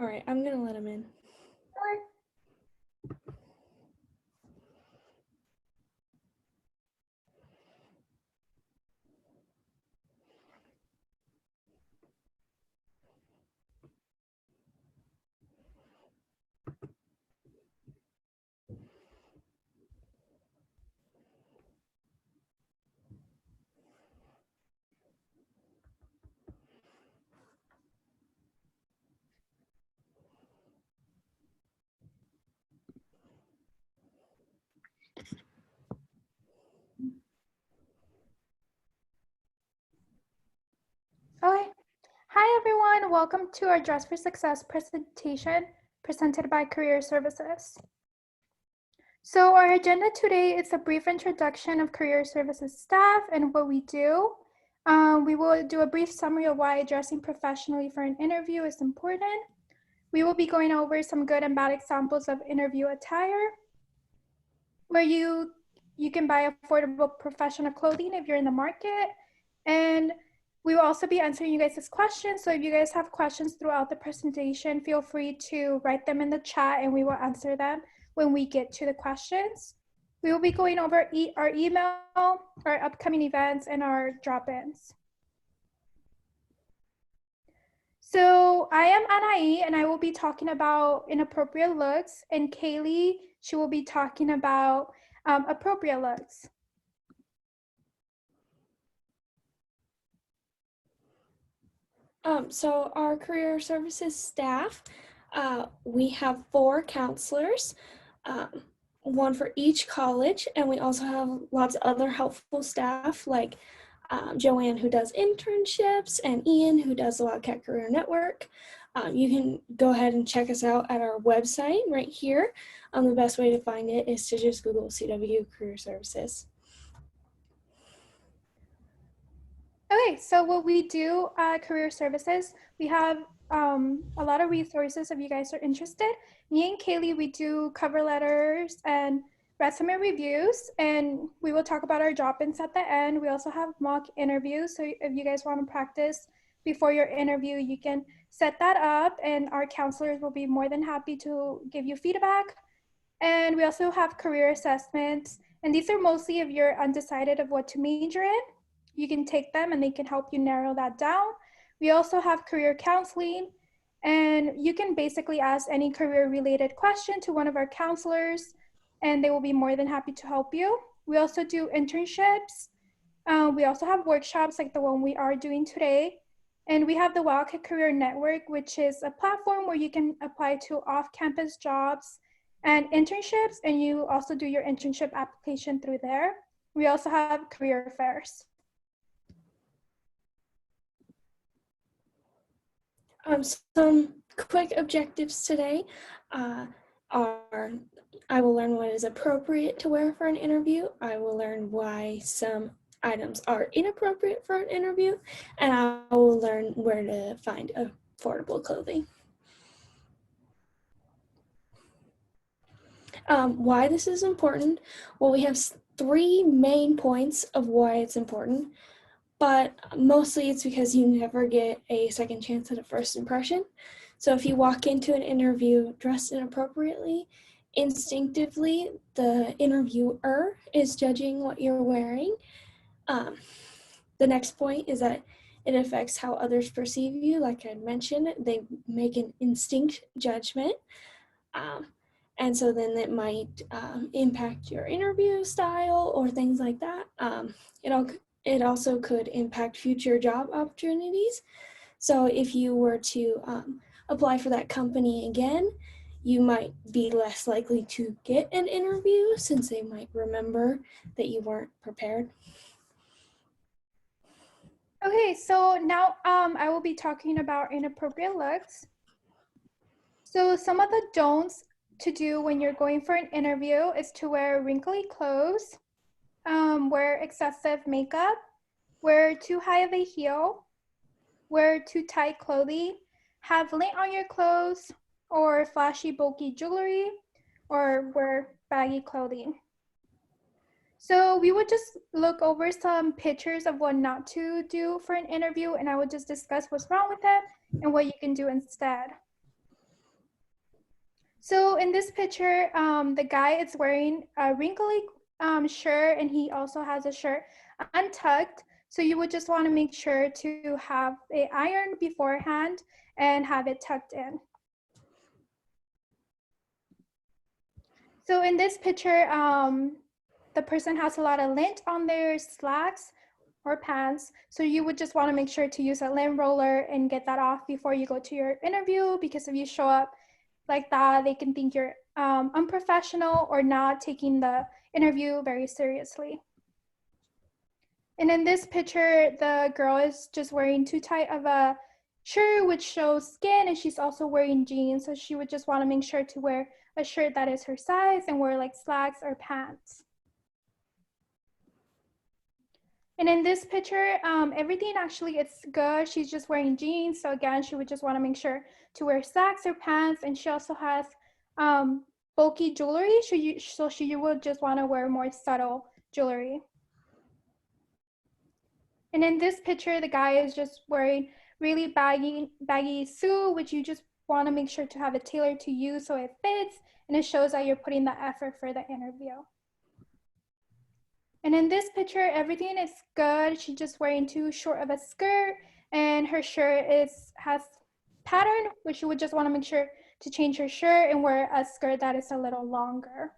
All right, I'm gonna let him in. Okay. Hi, everyone. Welcome to our Dress for Success presentation presented by Career Services. So our agenda today is a brief introduction of Career Services staff and what we do. We will do a brief summary of why dressing professionally for an interview is important. We will be going over some good and bad examples of interview attire, where you can buy affordable professional clothing if you're in the market. And we will also be answering you guys' questions. So if you guys have questions throughout the presentation, feel free to write them in the chat and we will answer them when we get to the questions. We will be going over our email, our upcoming events, and our drop-ins. So I am Anaí, and I will be talking about inappropriate looks, and Kaylee, she will be talking about appropriate looks. So our career services staff, we have 4 counselors, one for each college, and we also have lots of other helpful staff like Joanne, who does internships, and Ian, who does the Wildcat Career Network. You can go ahead and check us out at our website right here. The best way to find it is to just Google CWU Career Services. Okay, so what we do at Career Services, we have a lot of resources if you guys are interested. Me and Kaylee, we do cover letters and resume reviews, and we will talk about our drop-ins at the end. We also have mock interviews, so if you guys want to practice before your interview, you can set that up, and our counselors will be more than happy to give you feedback. And we also have career assessments, and these are mostly if you're undecided of what to major in. You can take them and they can help you narrow that down. We also have career counseling, and you can basically ask any career related question to one of our counselors and they will be more than happy to help you. We also do internships. We also have workshops like the one we are doing today. And we have the Wildcat Career Network, which is a platform where you can apply to off-campus jobs and internships, and you also do your internship application through there. We also have career fairs. Some quick objectives today are I will learn what is appropriate to wear for an interview. I will learn why some items are inappropriate for an interview, and I will learn where to find affordable clothing. Why this is important? Well, we have 3 main points of why it's important, but mostly it's because you never get a second chance at a first impression. So if you walk into an interview dressed inappropriately, instinctively the interviewer is judging what you're wearing. The next point is that it affects how others perceive you. Like I mentioned, they make an instinct judgment. And so then it might impact your interview style or things like that. It also could impact future job opportunities. So if you were to apply for that company again, you might be less likely to get an interview since they might remember that you weren't prepared. Okay, so now I will be talking about inappropriate looks. So some of the don'ts to do when you're going for an interview is to wear wrinkly clothes, wear excessive makeup, wear too high of a heel, wear too tight clothing, have lint on your clothes, or flashy bulky jewelry, or wear baggy clothing. So we would just look over some pictures of what not to do for an interview, and I would just discuss what's wrong with it and what you can do instead. So in this picture, the guy is wearing a wrinkly shirt, and he also has a shirt untucked. So you would just want to make sure to have it ironed beforehand and have it tucked in. So in this picture, the person has a lot of lint on their slacks or pants. So you would just want to make sure to use a lint roller and get that off before you go to your interview, because if you show up like that, they can think you're unprofessional or not taking the interview very seriously. And in this picture, the girl is just wearing too tight of a shirt, which shows skin, and she's also wearing jeans. So she would just want to make sure to wear a shirt that is her size and wear like slacks or pants. And in this picture, everything actually is good. She's just wearing jeans. So again, she would just want to make sure to wear slacks or pants. And she also has bulky jewelry. So she would just want to wear more subtle jewelry. And in this picture, the guy is just wearing really baggy suit, which you just want to make sure to have it tailored to you so it fits and it shows that you're putting the effort for the interview. And in this picture, everything is good. She's just wearing too short of a skirt, and her shirt has pattern, which you would just want to make sure to change her shirt and wear a skirt that is a little longer.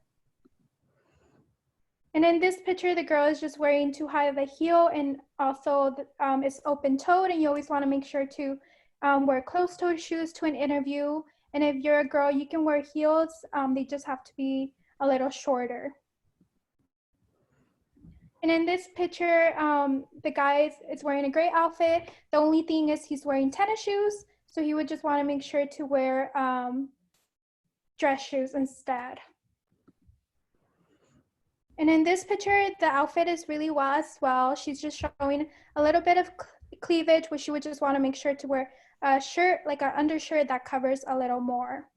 And in this picture, the girl is just wearing too high of a heel, and also it's open-toed, and you always want to make sure to wear closed-toed shoes to an interview. And if you're a girl, you can wear heels. They just have to be a little shorter. And in this picture, the guy is wearing a great outfit. The only thing is he's wearing tennis shoes, so he would just want to make sure to wear dress shoes instead. And in this picture, the outfit is really well as well. She's just showing a little bit of cleavage, which you would just want to make sure to wear a shirt, like an undershirt that covers a little more.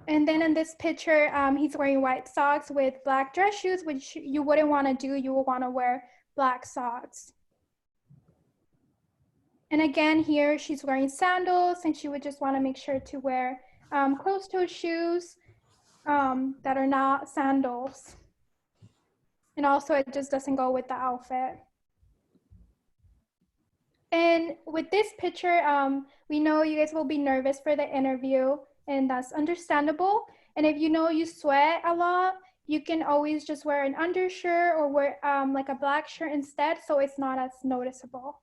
And then in this picture, he's wearing white socks with black dress shoes, which you wouldn't want to do. You would want to wear black socks. And again, here she's wearing sandals, and she would just want to make sure to wear closed-toed shoes that are not sandals. And also, it just doesn't go with the outfit. And with this picture, we know you guys will be nervous for the interview, and that's understandable. And if you know you sweat a lot, you can always just wear an undershirt or wear like a black shirt instead, so it's not as noticeable.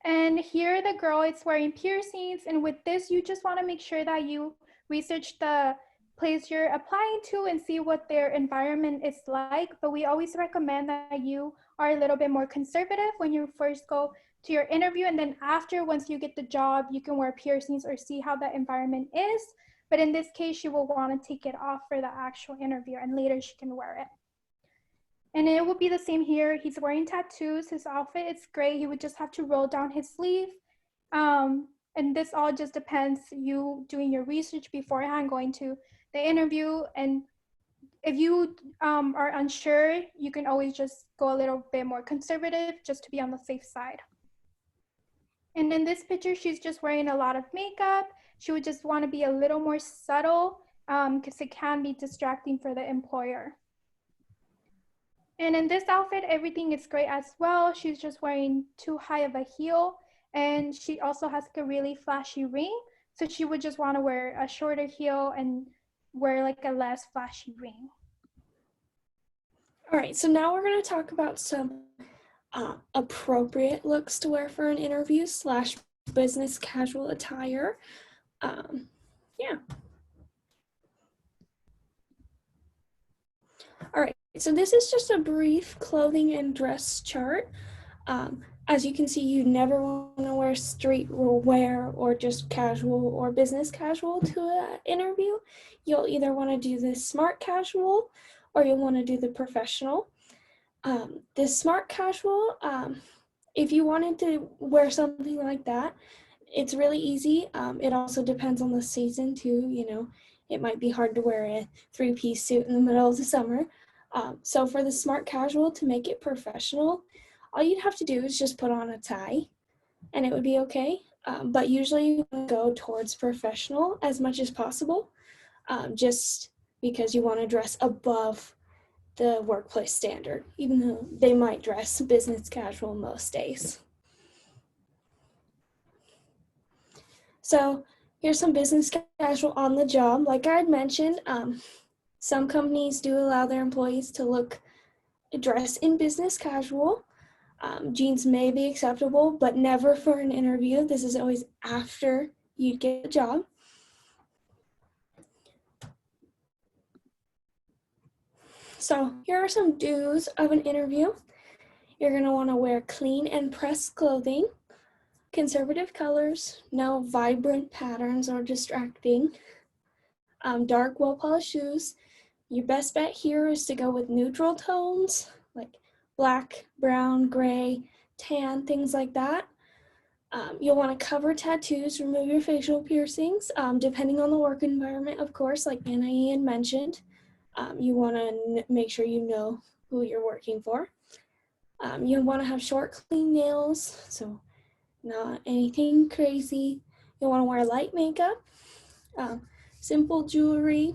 And here the girl is wearing piercings, and with this, you just want to make sure that you research the place you're applying to and see what their environment is like. But we always recommend that you are a little bit more conservative when you first go to your interview, and then after, once you get the job, you can wear piercings or see how the environment is. But in this case, she will want to take it off for the actual interview, and later she can wear it. And it would be the same here. He's wearing tattoos. His outfit is great. He would just have to roll down his sleeve. And this all just depends you doing your research beforehand, going to the interview. And if you are unsure, you can always just go a little bit more conservative just to be on the safe side. And in this picture, she's just wearing a lot of makeup. She would just want to be a little more subtle because it can be distracting for the employer. And in this outfit, everything is great as well. She's just wearing too high of a heel, and she also has like a really flashy ring. So she would just want to wear a shorter heel and wear like a less flashy ring. All right, so now we're going to talk about some appropriate looks to wear for an interview / business casual attire. Yeah. All right, so this is just a brief clothing and dress chart. As you can see, you never want to wear street wear or just casual or business casual to an interview. You'll either want to do the smart casual or you'll want to do the professional. The smart casual, if you wanted to wear something like that, it's really easy. It also depends on the season too. You know, it might be hard to wear a 3-piece suit in the middle of the summer. So for the smart casual, to make it professional, all you'd have to do is just put on a tie and it would be okay. but usually you want to go towards professional as much as possible, just because you want to dress above the workplace standard, even though they might dress business casual most days. So here's some business casual on the job. Like I had mentioned, some companies do allow their employees to dress in business casual. Jeans may be acceptable, but never for an interview. This is always after you get the job. So here are some do's of an interview. You're going to want to wear clean and pressed clothing, conservative colors, no vibrant patterns or distracting, dark, well-polished shoes. Your best bet here is to go with neutral tones like black, brown, gray, tan, things like that. You'll want to cover tattoos, remove your facial piercings, depending on the work environment, of course, like Anna Ian mentioned. You want to make sure you know who you're working for. You want to have short, clean nails, so not anything crazy. You'll want to wear light makeup, simple jewelry,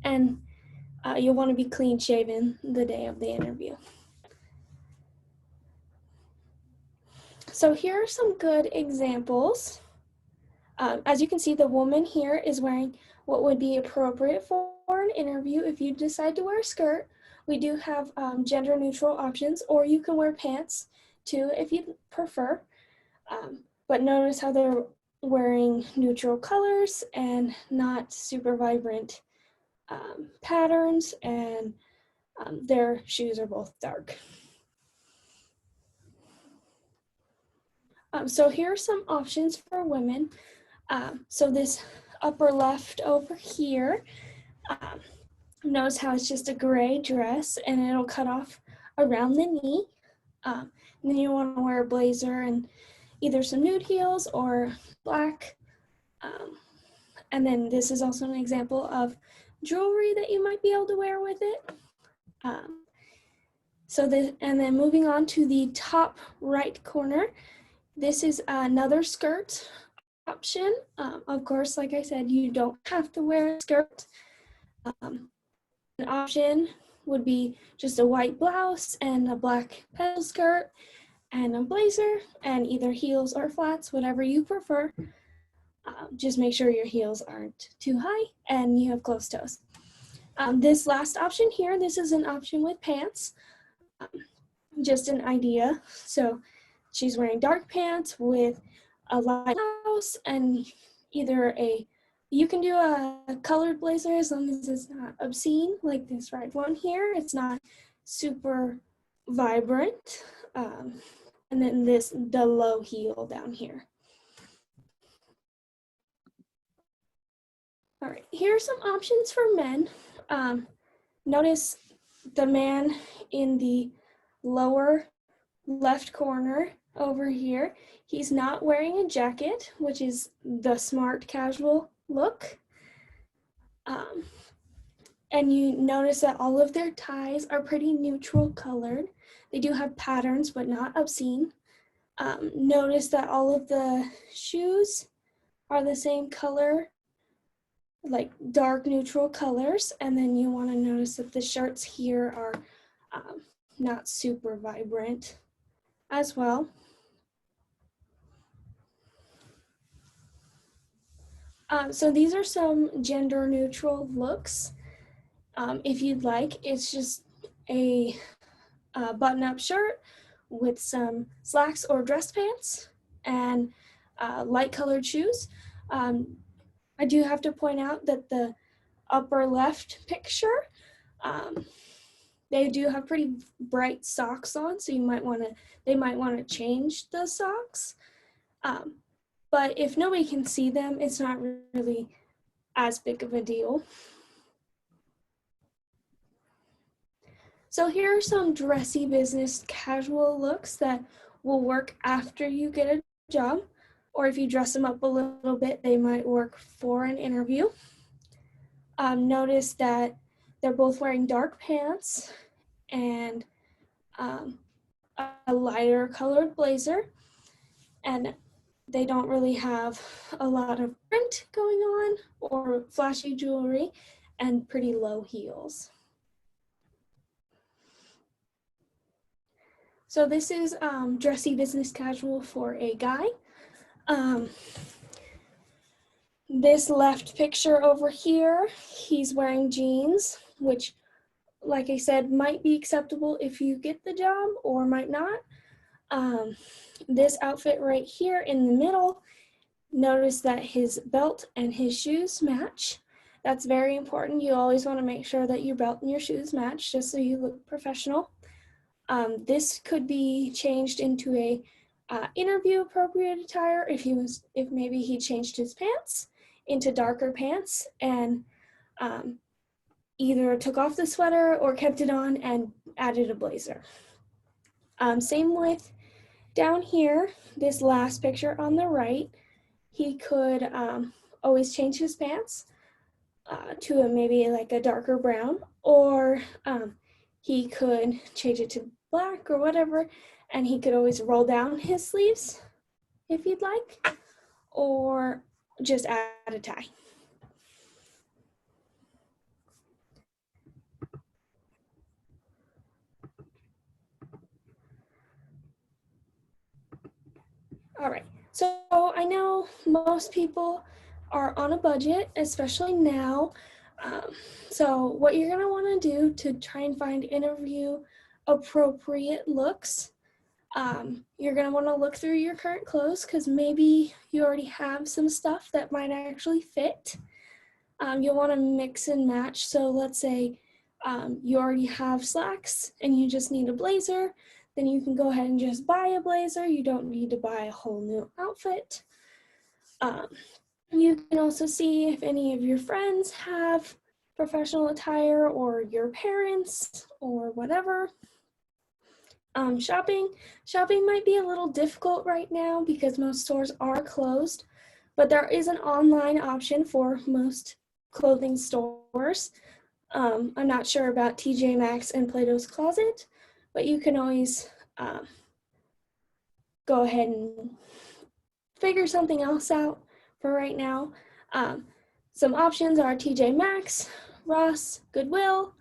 and you'll want to be clean shaven the day of the interview. So here are some good examples. As you can see, the woman here is wearing what would be appropriate for an interview. If you decide to wear a skirt, we do have gender neutral options, or you can wear pants too if you prefer. But notice how they're wearing neutral colors and not super vibrant patterns, and their shoes are both dark. So here are some options for women. So this upper left over here, notice how it's just a gray dress and it'll cut off around the knee. And then you want to wear a blazer and either some nude heels or black. And then this is also an example of jewelry that you might be able to wear with it. And then moving on to the top right corner, this is another skirt option. Of course, like I said, you don't have to wear a skirt. An option would be just a white blouse and a black petal skirt and a blazer and either heels or flats, whatever you prefer. Just make sure your heels aren't too high and you have closed toes. This last option here, this is an option with pants. Just an idea. So she's wearing dark pants with a light blouse and you can do a colored blazer as long as it's not obscene, like this red one here. It's not super vibrant. And then the low heel down here. All right, here are some options for men. Notice the man in the lower left corner over here. He's not wearing a jacket, which is the smart casual look. And you notice that all of their ties are pretty neutral colored. They do have patterns, but not obscene. Notice that all of the shoes are the same color, like dark neutral colors. And then you want to notice that the shirts here are not super vibrant as well. So these are some gender neutral looks. If you'd like, it's just a button-up shirt with some slacks or dress pants and light colored shoes. I do have to point out that the upper left picture, they do have pretty bright socks on, so they might want to change the socks. But if nobody can see them, it's not really as big of a deal. So here are some dressy business casual looks that will work after you get a job, or if you dress them up a little bit, they might work for an interview. Notice that they're both wearing dark pants and a lighter colored blazer. And they don't really have a lot of print going on or flashy jewelry and pretty low heels. So this is dressy business casual for a guy. This left picture over here, he's wearing jeans, which, like I said, might be acceptable if you get the job or might not. This outfit right here in the middle, notice that his belt and his shoes match. That's very important. You always want to make sure that your belt and your shoes match just so you look professional. This could be changed into a interview appropriate attire if maybe he changed his pants into darker pants and either took off the sweater or kept it on and added a blazer. Same with down here, this last picture on the right, he could always change his pants to maybe like a darker brown, or he could change it to black or whatever, and he could always roll down his sleeves if he'd like, or just add a tie. All right, so I know most people are on a budget, especially now. So what you're gonna wanna do to try and find interview appropriate looks, you're gonna wanna look through your current clothes because maybe you already have some stuff that might actually fit. You'll wanna mix and match. So let's say you already have slacks and you just need a blazer, then you can go ahead and just buy a blazer. You don't need to buy a whole new outfit. You can also see if any of your friends have professional attire or your parents or whatever. Shopping might be a little difficult right now because most stores are closed, but there is an online option for most clothing stores. I'm not sure about TJ Maxx and Plato's Closet, but you can always go ahead and figure something else out for right now. Some options are TJ Maxx, Ross, Goodwill,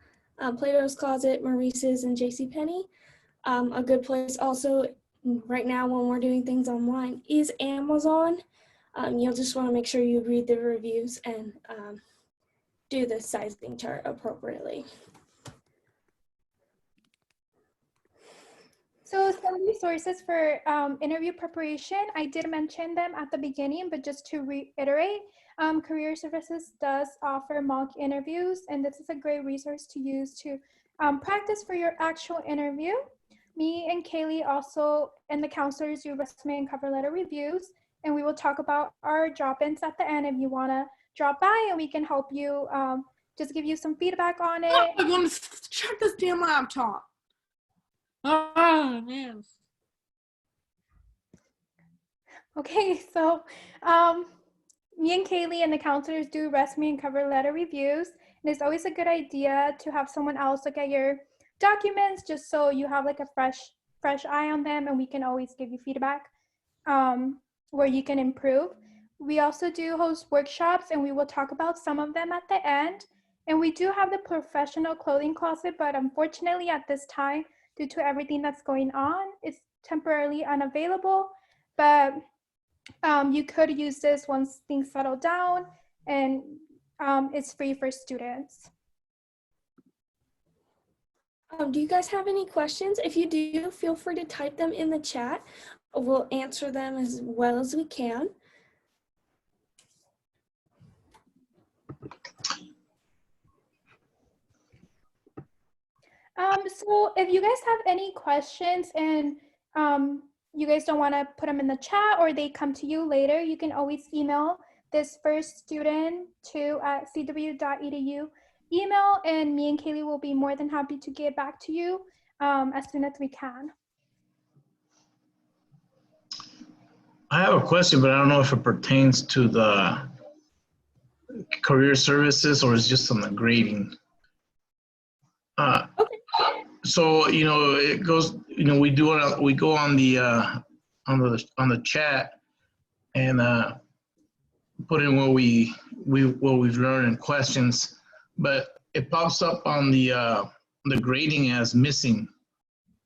Plato's Closet, Maurice's, and JCPenney. A good place also right now when we're doing things online is Amazon. You'll just want to make sure you read the reviews and do the sizing chart appropriately. So some resources for interview preparation, I did mention them at the beginning, but just to reiterate, Career Services does offer mock interviews, and this is a great resource to use to practice for your actual interview. Me and Kaylee also and the counselors do resume and cover letter reviews, and we will talk about our drop-ins at the end if you want to drop by, and we can help you just give you some feedback on it. I'm going to check this damn laptop. Oh, man. Okay, so me and Kaylee and the counselors do resume and cover letter reviews, and it's always a good idea to have someone else look at your documents just so you have like a fresh eye on them, and we can always give you feedback where you can improve. We also do host workshops, and we will talk about some of them at the end. And we do have the professional clothing closet, but unfortunately at this time, due to everything that's going on, it's temporarily unavailable. But you could use this once things settle down, and it's free for students. Do you guys have any questions? If you do, feel free to type them in the chat. We'll answer them as well as we can. So if you guys have any questions and you guys don't want to put them in the chat or they come to you later, you can always email this first student to cwu.edu email, and me and Kaylee will be more than happy to get back to you as soon as we can. I have a question, but I don't know if it pertains to the career services or it's just on the grading. Okay. So it goes. We go on the chat, and put in what we've learned in questions, but it pops up on the grading as missing.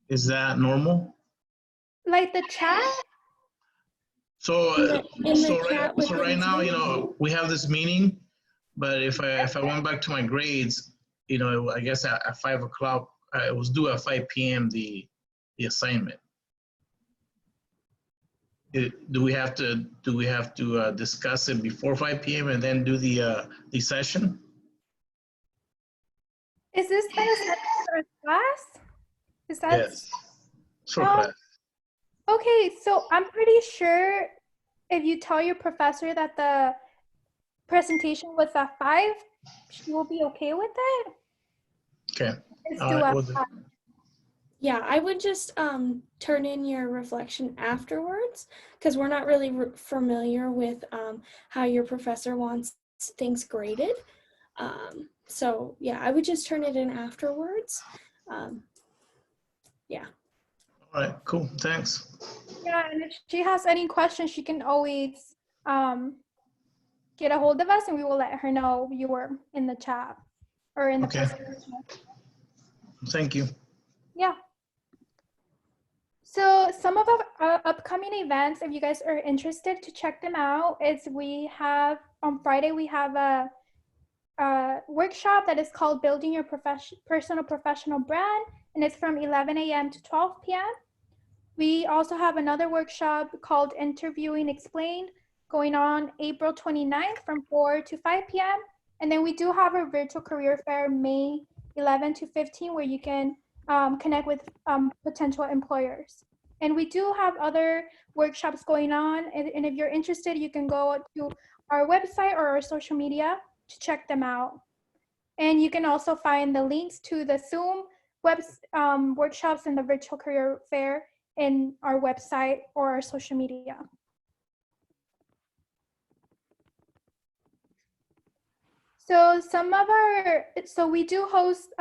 Is that normal? Like the chat? So chat so right within now, Zoom? we have this meeting, but if I went back to my grades, I guess at 5 o'clock, it was due at 5 p.m. the assignment. Do we have to discuss it before 5 p.m. and then do the session? Is this an assignment for a class? Is that Yes. For um, class. okay? So I'm pretty sure if you tell your professor that the presentation was at 5, she will be okay with it. Okay. It's All due right. at We'll do. 5. Yeah, I would just turn in your reflection afterwards because we're not really familiar with how your professor wants things graded. So yeah, I would just turn it in afterwards. Yeah. All right. Cool. Thanks. Yeah, and if she has any questions, she can always get a hold of us, and we will let her know you were in the chat or in the Okay. presentation. Thank you. Yeah. So some of our upcoming events, if you guys are interested to check them out, is we have on Friday we have a workshop that is called Building Your Personal Professional Brand, and it's from 11 a.m. to 12 p.m. We also have another workshop called Interviewing Explained going on April 29th from 4 to 5 p.m. And then we do have a virtual career fair May 11 to 15 where you can connect with potential employers. And we do have other workshops going on. And if you're interested, you can go to our website or our social media to check them out. And you can also find the links to the Zoom workshops and the virtual career fair in our website or our social media. So we do host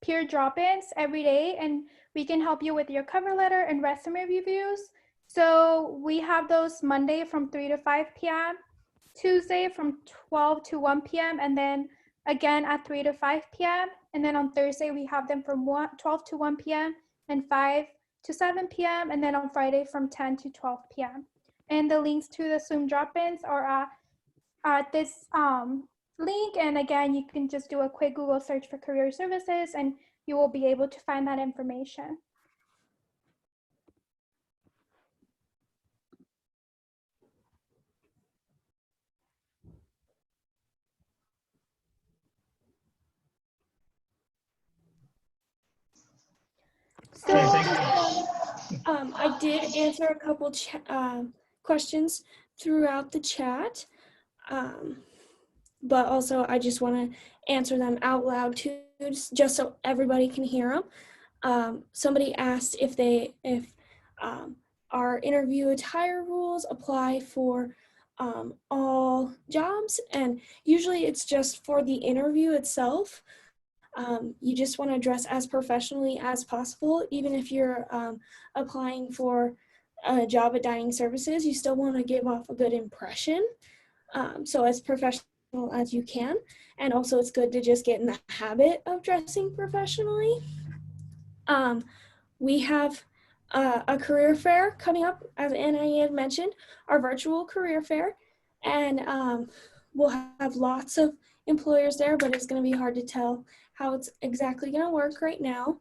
peer drop-ins every day, and we can help you with your cover letter and resume reviews. So we have those Monday from 3 to 5 p.m., Tuesday from 12 to 1 p.m., and then again at 3 to 5 p.m. And then on Thursday, we have them from 12 to 1 p.m. and 5 to 7 p.m. And then on Friday from 10 to 12 p.m. And the links to the Zoom drop-ins are at this link. And again, you can just do a quick Google search for career services and you will be able to find that information. So, I did answer a couple questions throughout the chat, but also I just want to answer them out loud too, just so everybody can hear them. Somebody asked if our interview attire rules apply for all jobs, and usually it's just for the interview itself. You just want to dress as professionally as possible. Even if you're applying for a job at dining services, you still want to give off a good impression. So as professional as you can. And also it's good to just get in the habit of dressing professionally. We have a career fair coming up, as Anna had mentioned, our virtual career fair. And we'll have lots of employers there, but it's going to be hard to tell how it's exactly going to work right now.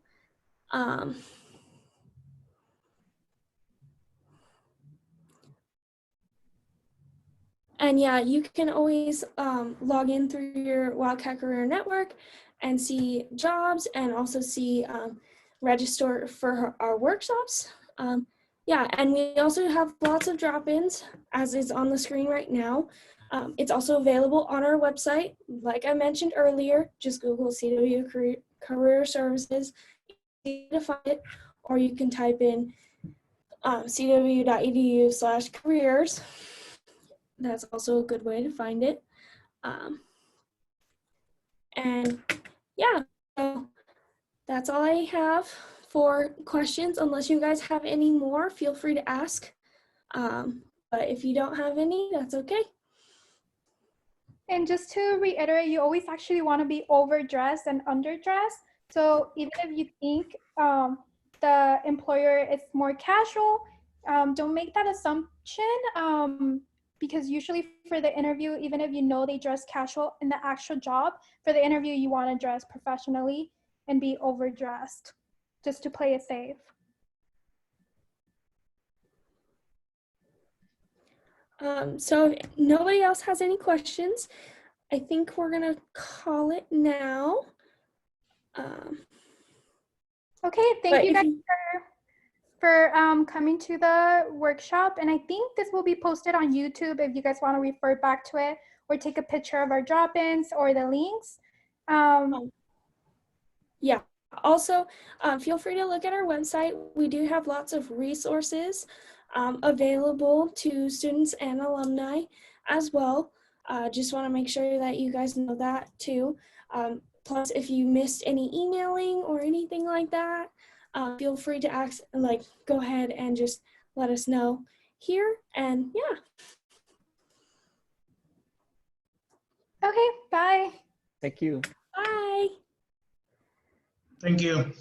And yeah, you can always log in through your Wildcat Career Network and see jobs and also see register for our workshops. Yeah, and we also have lots of drop-ins, as is on the screen right now. It's also available on our website. Like I mentioned earlier, just Google CWU Career Services to find it, or you can type in cwu.edu/careers. That's also a good way to find it. And yeah, so that's all I have for questions. Unless you guys have any more, feel free to ask. But if you don't have any, that's okay. And just to reiterate, you always actually want to be overdressed and underdressed. So even if you think the employer is more casual, don't make that assumption, because usually for the interview, even if you know they dress casual in the actual job, for the interview, you want to dress professionally and be overdressed just to play it safe. So if nobody else has any questions, I think we're gonna call it now. Okay, thank you guys for coming to the workshop. And I think this will be posted on YouTube if you guys want to refer back to it or take a picture of our drop-ins or the links. Yeah, also feel free to look at our website. We do have lots of resources available to students and alumni as well. Just want to make sure that you guys know that too. Plus, if you missed any emailing or anything like that, feel free to go ahead and just let us know here. And yeah. Okay, bye. Thank you. Bye. Thank you.